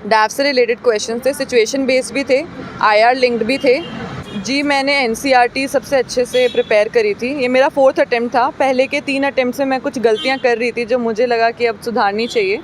Dab से related question थे, situation based भी थे, आईआर लिंक्ड भी थे। जी मैंने एनसीईआरटी सबसे अच्छे से प्रिपेयर करी थी। ये मेरा 4th अटेम्प्ट था। पहले के 3 अटेम्प्ट से मैं कुछ गलतियां कर रही थी जो मुझे लगा कि अब सुधारनी चाहिए।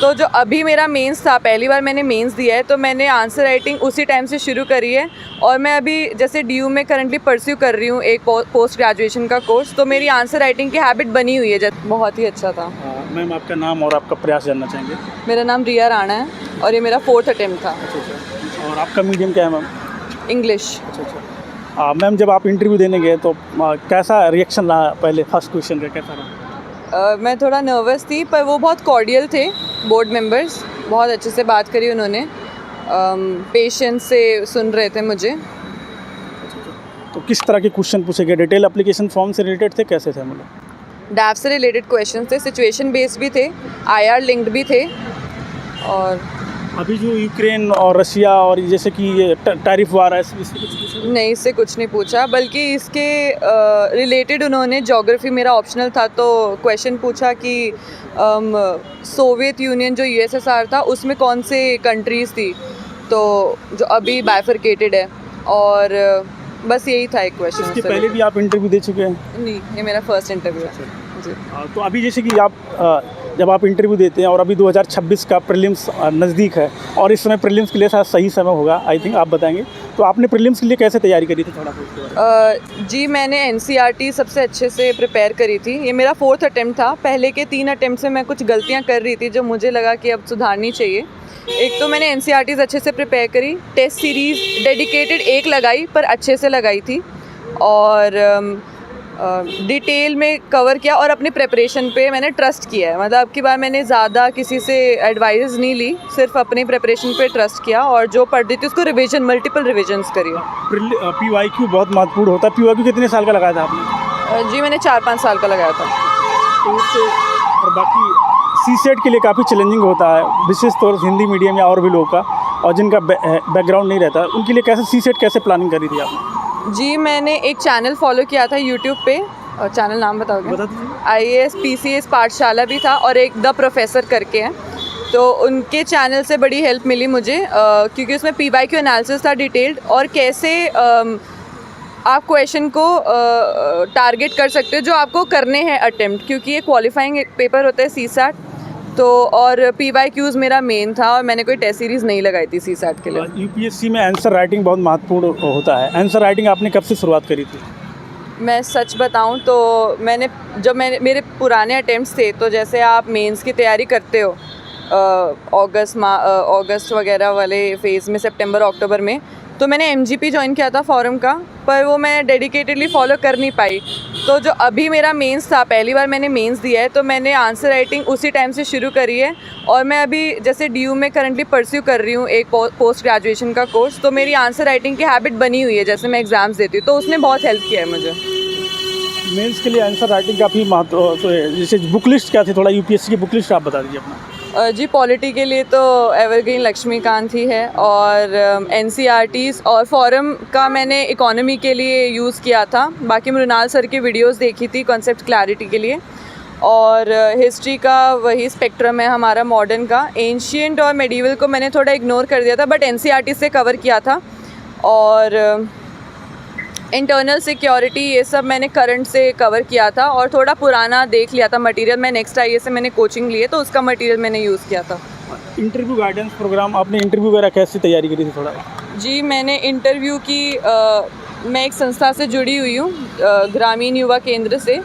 तो जो अभी मेरा मेंस था, पहली बार मैंने मेंस दिया है, तो मैंने आंसर राइटिंग उसी टाइम से शुरू करी है। और मैं अभी जैसे डीयू में करंटली परस्यू कर रही हूँ एक पोस्ट ग्रेजुएशन का कोर्स, तो मेरी आंसर राइटिंग की हैबिट बनी हुई है। बहुत ही अच्छा था। मैम आपका नाम और आपका प्रयास जानना चाहेंगे। मेरा नाम रिया राणा है और ये मेरा 4th अटेम्प्ट था। अच्छा। और आपका मीडियम क्या है मैम? इंग्लिश। अच्छा। मैम जब आप इंटरव्यू देने गए तो कैसा रिएक्शन रहा? पहले फर्स्ट क्वेश्चन का कैसा रहा? मैं थोड़ा नर्वस थी, पर वो बहुत कॉर्डियल थे। बोर्ड मेंबर्स बहुत अच्छे से बात करी उन्होंने, पेशेंस से सुन रहे थे मुझे। तो किस तरह के क्वेश्चन पूछे गए? डिटेल एप्लीकेशन फॉर्म से रिलेटेड थे, कैसे थे मतलब? डैप से रिलेटेड क्वेश्चन थे, सिचुएशन बेस्ड भी थे, आईआर लिंक्ड भी थे। और अभी जो यूक्रेन और रशिया और जैसे कि ये टैरिफ वार है, इससे कुछ पूछा? नहीं, इससे कुछ नहीं पूछा, बल्कि इसके रिलेटेड उन्होंने ज्योग्राफी, मेरा ऑप्शनल था, तो क्वेश्चन पूछा कि सोवियत यूनियन जो यूएसएसआर था उसमें कौन से कंट्रीज़ थी, तो जो अभी बाइफरकेटेड है। और बस यही था एक क्वेश्चन। इसके पहले भी आप इंटरव्यू दे चुके हैं? नहीं, ये मेरा फर्स्ट इंटरव्यू है जी। तो अभी जैसे कि आप जब आप इंटरव्यू देते हैं और अभी 2026 का प्रीलिम्स नज़दीक है और इस समय प्रीलिम्स के लिए शायद सही समय होगा, आई थिंक आप बताएंगे, तो आपने प्रीलिम्स के लिए कैसे तैयारी करी थी? थोड़ा जी मैंने एनसीईआरटी सबसे अच्छे से प्रिपेयर करी थी। ये मेरा 4th अटेम्प्ट था। पहले के 3 अटेम्प्ट से मैं कुछ गलतियां कर रही थी जो मुझे लगा कि अब सुधारनी चाहिए। एक तो मैंने एनसीईआरटीज़ अच्छे से प्रिपेयर करी, टेस्ट सीरीज़ डेडिकेटेड एक लगाई पर अच्छे से लगाई थी, और डिटेल में कवर किया, और अपनी प्रिपरेशन पे मैंने ट्रस्ट किया है। मतलब अब की बार मैंने ज़्यादा किसी से एडवाइस नहीं ली, सिर्फ अपनी प्रिपरेशन पे ट्रस्ट किया, और जो पढ़ रही थी उसको रिवीजन, मल्टीपल रिविजन्स करी। पीवाईक्यू बहुत महत्वपूर्ण होता है। पीवाईक्यू कितने साल का लगाया था आपने? जी मैंने 4-5 साल का लगाया था। और बाकी सीसेट के लिए काफ़ी चैलेंजिंग होता है, विशेष तौर से हिंदी मीडियम या और भी लोगों का, और जिनका बैकग्राउंड नहीं रहता, उनके लिए कैसे सीसेट कैसे प्लानिंग करी थी आपने? जी मैंने एक चैनल फॉलो किया था यूट्यूब पे, और चैनल नाम बताओगे? बता दीजिए। IAS PCS पाठशाला भी था, और एक द प्रोफेसर करके हैं, तो उनके चैनल से बड़ी हेल्प मिली मुझे, क्योंकि उसमें PYQ एनालिसिस था डिटेल्ड, और कैसे आप क्वेश्चन को टारगेट कर सकते हो जो आपको करने हैं अटेम्प्ट, क्योंकि ये क्वालिफाइंग पेपर होता है CSAT, तो और PYQs मेरा मेन था, और मैंने कोई टेस्ट सीरीज़ नहीं लगाई थी CSAT के लिए। यूपीएससी में आंसर राइटिंग बहुत महत्वपूर्ण होता है। आंसर राइटिंग आपने कब से शुरुआत करी थी? मैं सच बताऊं तो मेरे पुराने अटेम्प्ट्स थे, तो जैसे आप मेंस की तैयारी करते हो अगस्त वगैरह वाले फेज़ में, सितंबर अक्टूबर में, तो मैंने MGP ज्वाइन किया था फॉरम का, पर वो मैं डेडिकेटेडली फॉलो कर नहीं पाई। तो जो अभी मेरा मेंस था, पहली बार मैंने मेंस दिया है, तो मैंने आंसर राइटिंग उसी टाइम से शुरू करी है। और मैं अभी जैसे डीयू में करंटली परस्यू कर रही हूँ एक पोस्ट ग्रेजुएशन का कोर्स, तो मेरी आंसर राइटिंग की हैबिट बनी हुई है जैसे मैं एग्ज़ाम्स देती हूँ, तो उसने बहुत हेल्प किया है मुझे। मेंस के लिए आंसर राइटिंग काफ़ी महत्व तो है। जैसे बुक लिस्ट क्या थी, थोड़ा यूपीएससी की बुक लिस्ट आप बता दीजिए अपना। जी पॉलिटी के लिए तो एवरग्रीन लक्ष्मीकांत ही है, और एनसीईआरटीज़ और फॉरम का मैंने इकोनॉमी के लिए यूज़ किया था। बाकी मृणाल सर की वीडियोस देखी थी कॉन्सेप्ट क्लैरिटी के लिए, और हिस्ट्री का वही स्पेक्ट्रम है हमारा मॉडर्न का। एंशिएंट और मेडिवल को मैंने थोड़ा इग्नोर कर दिया था, बट एनसीईआरटी से कवर किया था। और इंटरनल सिक्योरिटी ये सब मैंने करंट से कवर किया था, और थोड़ा पुराना देख लिया था मटेरियल। मैं नेक्स्ट IAS से मैंने कोचिंग ली है, तो उसका मटेरियल मैंने यूज़ किया था। इंटरव्यू गाइडेंस प्रोग्राम, आपने इंटरव्यू वगैरह कैसे तैयारी करी थी थोड़ा? जी मैंने इंटरव्यू की मैं एक संस्था से जुड़ी हुई हूँ, ग्रामीण युवा केंद्र से,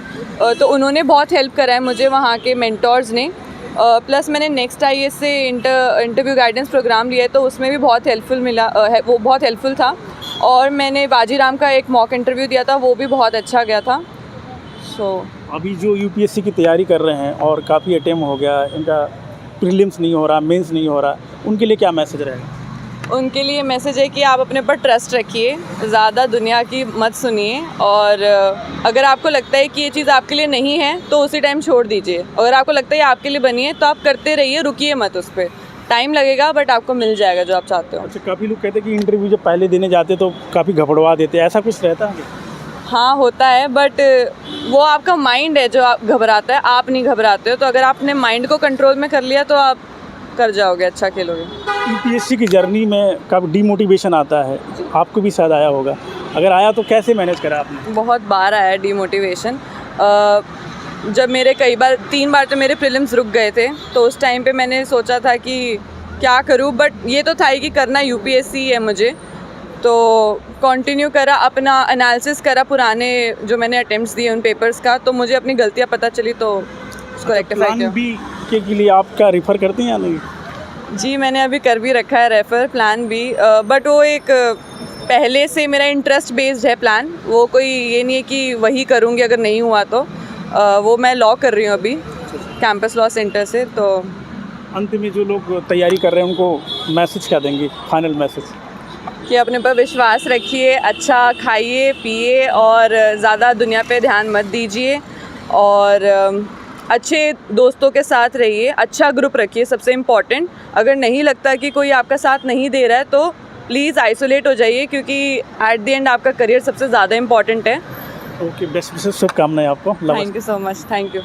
तो उन्होंने बहुत हेल्प करा है मुझे, वहाँ के मेंटोर्स ने। प्लस मैंने नेक्स्ट IAS से इंटरव्यू गाइडेंस प्रोग्राम लिया है, तो उसमें भी बहुत हेल्पफुल मिला, वो बहुत हेल्पफुल था। और मैंने बाजीराम का एक मॉक इंटरव्यू दिया था, वो भी बहुत अच्छा गया था। अभी जो यूपीएससी की तैयारी कर रहे हैं और काफ़ी अटेम्प्ट हो गया, इनका प्रीलिम्स नहीं हो रहा, मेंस नहीं हो रहा, उनके लिए क्या मैसेज रहेगा? उनके लिए मैसेज है कि आप अपने पर ट्रस्ट रखिए, ज़्यादा दुनिया की मत सुनिए, और अगर आपको लगता है कि ये चीज़ आपके लिए नहीं है तो उसी टाइम छोड़ दीजिए। अगर आपको लगता है आपके लिए बनी है तो आप करते रहिए, रुकिए मत उस पर। टाइम लगेगा बट आपको मिल जाएगा जो आप चाहते हो। अच्छा, काफ़ी लोग कहते हैं कि इंटरव्यू जब पहले देने जाते तो काफ़ी घबड़वा देते, ऐसा कुछ रहता है? हाँ होता है, बट वो आपका माइंड है जो आप घबराता है, आप नहीं घबराते हो। तो अगर आपने माइंड को कंट्रोल में कर लिया तो आप कर जाओगे, अच्छा खेलोगे। यूपीएससी की जर्नी में कब डीमोटिवेशन आता है, आपको भी शायद आया होगा, अगर आया तो कैसे मैनेज करा आपने? बहुत बार आया डीमोटिवेशन। जब मेरे कई बार 3 बार तो मेरे प्रीलिम्स रुक गए थे, तो उस टाइम पे मैंने सोचा था कि क्या करूं, बट ये तो था ही कि करना यूपीएससी है मुझे, तो कंटिन्यू करा, अपना एनालिसिस करा पुराने जो मैंने अटेम्प्ट्स दिए उन पेपर्स का, तो मुझे अपनी गलतियां पता चली तो उसको रेक्टिफाई प्लान किया। बी के लिए आप क्या रेफर करते हैं या नहीं? जी मैंने अभी कर भी रखा है रेफ़र प्लान बी, बट वो एक पहले से मेरा इंटरेस्ट बेस्ड है प्लान, वो कोई ये नहीं है कि वही करूँगी अगर नहीं हुआ तो। वो मैं लॉ कर रही हूँ अभी कैंपस लॉ सेंटर से। तो अंत में जो लोग तैयारी कर रहे हैं उनको मैसेज क्या देंगे, फाइनल मैसेज? कि अपने पर विश्वास रखिए, अच्छा खाइए पिए और ज़्यादा दुनिया पे ध्यान मत दीजिए, और अच्छे दोस्तों के साथ रहिए, अच्छा ग्रुप रखिए, सबसे इम्पॉर्टेंट। अगर नहीं लगता कि कोई आपका साथ नहीं दे रहा है तो प्लीज़ आइसोलेट हो जाइए, क्योंकि एट द एंड आपका करियर सबसे ज़्यादा इम्पॉर्टेंट है। ओके, बेस्ट विशेष, शुभकामनाएं आपको। Thank you so much, thank you.